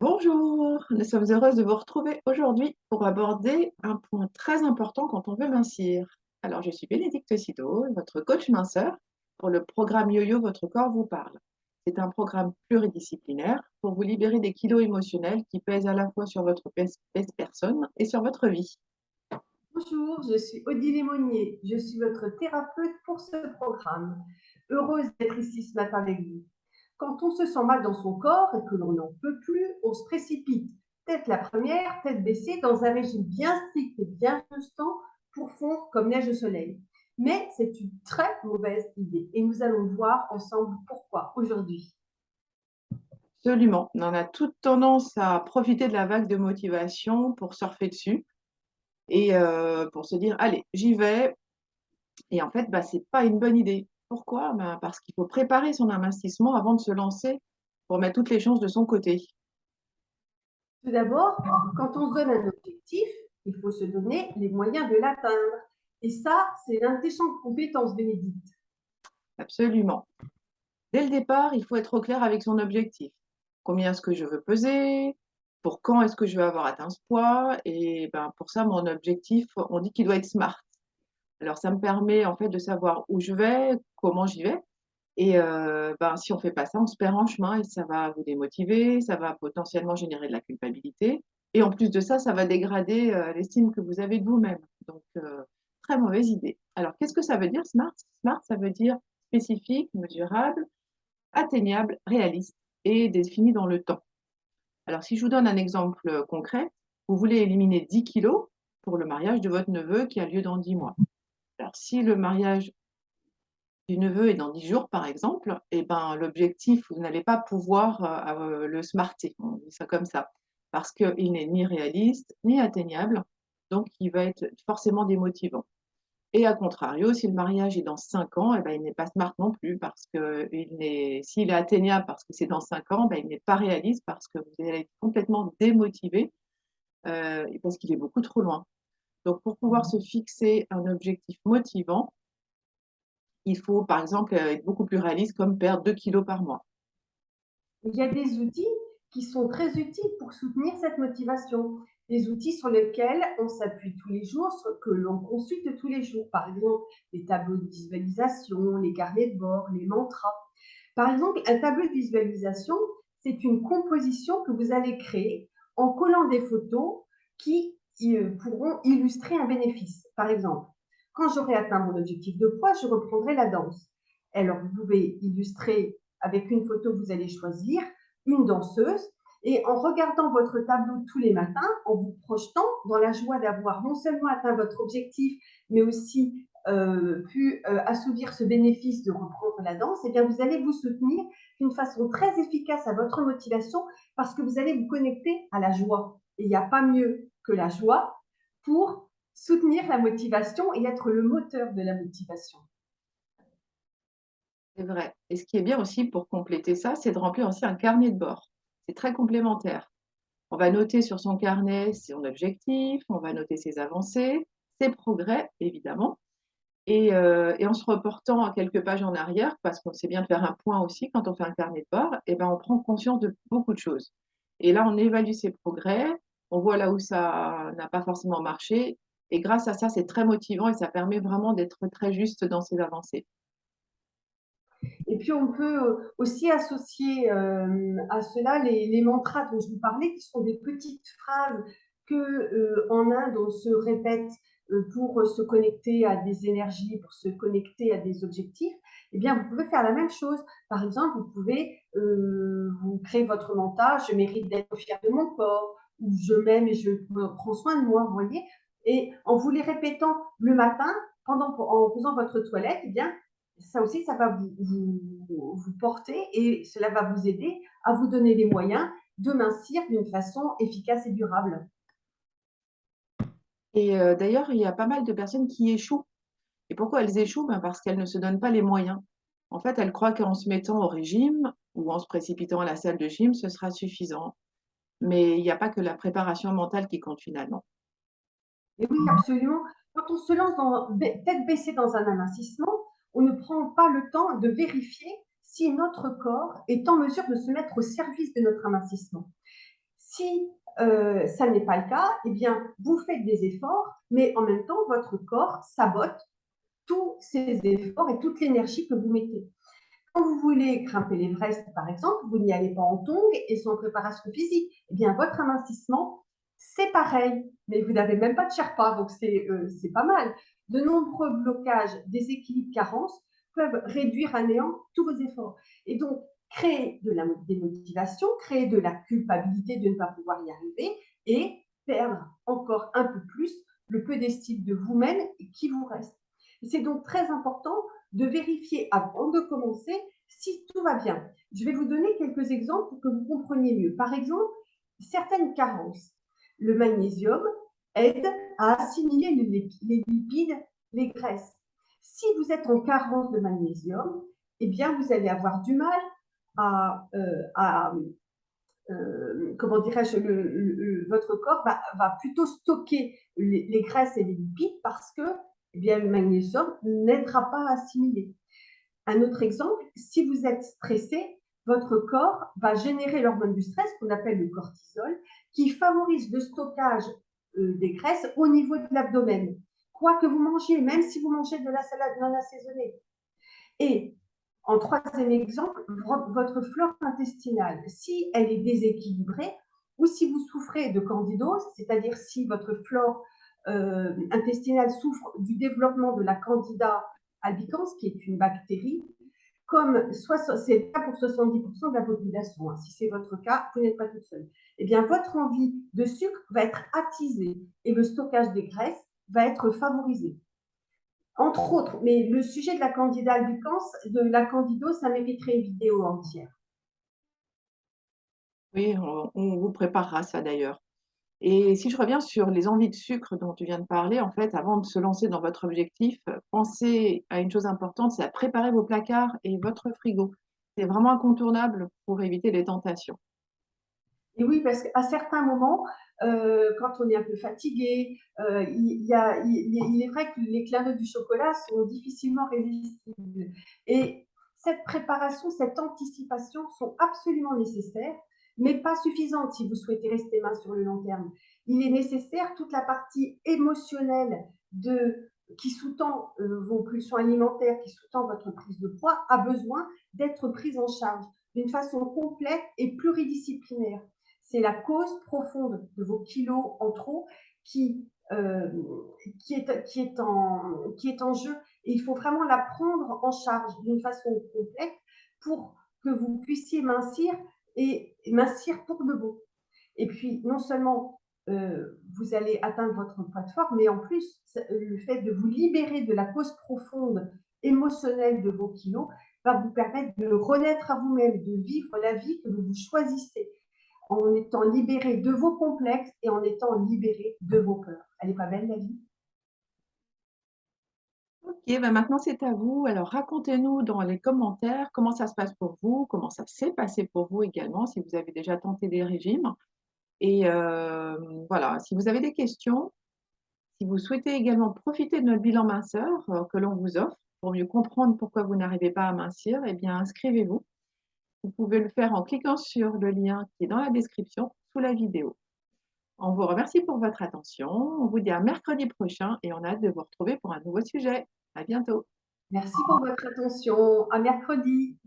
Bonjour, nous sommes heureuses de vous retrouver aujourd'hui pour aborder un point très important quand on veut mincir. Alors, je suis Bénédicte Citeaux, votre coach minceur pour le programme YoYo Votre corps vous parle. C'est un programme pluridisciplinaire pour vous libérer des kilos émotionnels qui pèsent à la fois sur votre personne et sur votre vie. Bonjour, je suis Odile Monnier. Je suis votre thérapeute pour ce programme. Heureuse d'être ici ce matin avec vous. Quand on se sent mal dans son corps et que l'on n'en peut plus, on se précipite, tête la première, tête baissée, dans un régime bien strict et bien constant pour fondre comme neige au soleil. Mais c'est une très mauvaise idée et nous allons voir ensemble pourquoi aujourd'hui. Absolument, on en a toute tendance à profiter de la vague de motivation pour surfer dessus et pour se dire, allez, j'y vais. Et en fait, c'est pas une bonne idée. Pourquoi? Parce qu'il faut préparer son investissement avant de se lancer pour mettre toutes les chances de son côté. Tout d'abord, quand on se donne un objectif, il faut se donner les moyens de l'atteindre. Et ça, c'est l'un des champs de compétences, Bénédicte. Absolument. Dès le départ, il faut être au clair avec son objectif. Combien est-ce que je veux peser? Pour quand est-ce que je veux avoir atteint ce poids? Et pour ça, mon objectif, on dit qu'il doit être SMART. Alors, ça me permet en fait de savoir où je vais, comment j'y vais. Et si on fait pas ça, on se perd en chemin et ça va vous démotiver, ça va potentiellement générer de la culpabilité. Et en plus de ça, ça va dégrader l'estime que vous avez de vous-même. Donc, très mauvaise idée. Alors, qu'est-ce que ça veut dire, SMART? SMART, ça veut dire spécifique, mesurable, atteignable, réaliste et défini dans le temps. Alors, si je vous donne un exemple concret, vous voulez éliminer 10 kilos pour le mariage de votre neveu qui a lieu dans 10 mois. Alors, si le mariage du neveu est dans 10 jours, par exemple, et l'objectif, vous n'allez pas pouvoir le smarter, on dit ça comme ça, parce qu'il n'est ni réaliste, ni atteignable, donc il va être forcément démotivant. Et à contrario, si le mariage est dans 5 ans, il n'est pas smart non plus, parce que s'il est atteignable parce que c'est dans 5 ans, il n'est pas réaliste parce que vous allez être complètement démotivé, parce qu'il est beaucoup trop loin. Donc, pour pouvoir se fixer un objectif motivant, il faut, par exemple, être beaucoup plus réaliste, comme perdre 2 kilos par mois. Il y a des outils qui sont très utiles pour soutenir cette motivation. Des outils sur lesquels on s'appuie tous les jours, que l'on consulte tous les jours. Par exemple, les tableaux de visualisation, les carnets de bord, les mantras. Par exemple, un tableau de visualisation, c'est une composition que vous allez créer en collant des photos qui pourront illustrer un bénéfice. Par exemple, quand j'aurai atteint mon objectif de poids, je reprendrai la danse. Alors, vous pouvez illustrer avec une photo que vous allez choisir, une danseuse, et en regardant votre tableau tous les matins, en vous projetant dans la joie d'avoir non seulement atteint votre objectif, mais aussi pu assouvir ce bénéfice de reprendre la danse, eh bien vous allez vous soutenir d'une façon très efficace à votre motivation parce que vous allez vous connecter à la joie. Et il n'y a pas mieux que la joie pour soutenir la motivation et être le moteur de la motivation. C'est vrai. Et ce qui est bien aussi pour compléter ça, c'est de remplir aussi un carnet de bord. C'est très complémentaire. On va noter sur son carnet son objectif, on va noter ses avancées, ses progrès, évidemment. Et en se reportant à quelques pages en arrière, parce qu'on sait bien de faire un point aussi quand on fait un carnet de bord, on prend conscience de beaucoup de choses. Et là, on évalue ses progrès, on voit là où ça n'a pas forcément marché. Et grâce à ça, c'est très motivant et ça permet vraiment d'être très juste dans ses avancées. Et puis, on peut aussi associer à cela les mantras dont je vous parlais, qui sont des petites phrases que en Inde, on se répète pour se connecter à des énergies, pour se connecter à des objectifs. Eh bien, vous pouvez faire la même chose. Par exemple, vous pouvez vous créer votre mantra, je mérite d'être fier de mon corps, ou je m'aime et je prends soin de moi, vous voyez. Et en vous les répétant le matin, en faisant votre toilette, eh bien, ça aussi, ça va vous porter et cela va vous aider à vous donner les moyens de mincir d'une façon efficace et durable. Et d'ailleurs, il y a pas mal de personnes qui échouent. Et pourquoi elles échouent? Parce qu'elles ne se donnent pas les moyens. En fait, elles croient qu'en se mettant au régime ou en se précipitant à la salle de gym, ce sera suffisant. Mais il n'y a pas que la préparation mentale qui compte finalement. Et oui, absolument. Quand on se lance tête baissée dans un amincissement, on ne prend pas le temps de vérifier si notre corps est en mesure de se mettre au service de notre amincissement. Si ça n'est pas le cas, eh bien, vous faites des efforts, mais en même temps, votre corps sabote tous ces efforts et toute l'énergie que vous mettez. Quand vous voulez grimper l'Everest, par exemple, vous n'y allez pas en tongs et sans préparation physique. Eh bien, votre amincissement, c'est pareil, mais vous n'avez même pas de Sherpa, donc c'est pas mal. De nombreux blocages, déséquilibres, carences peuvent réduire à néant tous vos efforts. Et donc, créer de la démotivation, créer de la culpabilité de ne pas pouvoir y arriver et perdre encore un peu plus le peu d'estime de vous-même qui vous reste. C'est donc très important de vérifier avant de commencer si tout va bien. Je vais vous donner quelques exemples pour que vous compreniez mieux. Par exemple, certaines carences. Le magnésium aide à assimiler les lipides, les graisses. Si vous êtes en carence de magnésium, eh bien, vous allez avoir du mal à comment dirais-je, votre corps va plutôt stocker les graisses et les lipides parce que eh bien, le magnésium n'aidera pas à assimiler. Un autre exemple, si vous êtes stressé, votre corps va générer l'hormone du stress qu'on appelle le cortisol, qui favorise le stockage des graisses au niveau de l'abdomen. Quoi que vous mangiez, même si vous mangez de la salade non assaisonnée. Et en troisième exemple, votre flore intestinale, si elle est déséquilibrée ou si vous souffrez de candidose, c'est-à-dire si votre flore intestinale souffre du développement de la candida albicans, qui est une bactérie, comme c'est le cas pour 70% de la population, hein. Si c'est votre cas, vous n'êtes pas toute seule. Eh bien, votre envie de sucre va être attisée et le stockage des graisses va être favorisé. Entre autres, mais le sujet de la candida albicans, de la candidose, ça mériterait une vidéo entière. Oui, on vous préparera ça d'ailleurs. Et si je reviens sur les envies de sucre dont tu viens de parler, en fait, avant de se lancer dans votre objectif, pensez à une chose importante, c'est à préparer vos placards et votre frigo. C'est vraiment incontournable pour éviter les tentations. Et oui, parce qu'à certains moments, quand on est un peu fatigué, il est vrai que les clins d'œil du chocolat sont difficilement résistibles. Et cette préparation, cette anticipation sont absolument nécessaires, mais pas suffisantes si vous souhaitez rester mince sur le long terme. Il est nécessaire toute la partie émotionnelle qui sous-tend vos pulsions alimentaires, qui sous-tend votre prise de poids, a besoin d'être prise en charge d'une façon complète et pluridisciplinaire. C'est la cause profonde de vos kilos en trop euh, qui est en jeu. Et il faut vraiment la prendre en charge d'une façon complète pour que vous puissiez mincir et mincir pour de bon. Et puis, non seulement vous allez atteindre votre poids de forme, mais en plus, le fait de vous libérer de la cause profonde émotionnelle de vos kilos va vous permettre de renaître à vous-même, de vivre la vie que vous choisissez en étant libéré de vos complexes et en étant libéré de vos peurs. Elle n'est pas belle, la vie? Ok, ben maintenant c'est à vous. Alors racontez-nous dans les commentaires comment ça se passe pour vous, comment ça s'est passé pour vous également, si vous avez déjà tenté des régimes. Et voilà, si vous avez des questions, si vous souhaitez également profiter de notre bilan minceur que l'on vous offre pour mieux comprendre pourquoi vous n'arrivez pas à mincir, eh bien inscrivez-vous. Vous pouvez le faire en cliquant sur le lien qui est dans la description sous la vidéo. On vous remercie pour votre attention. On vous dit à mercredi prochain et on a hâte de vous retrouver pour un nouveau sujet. À bientôt. Merci pour votre attention. À mercredi.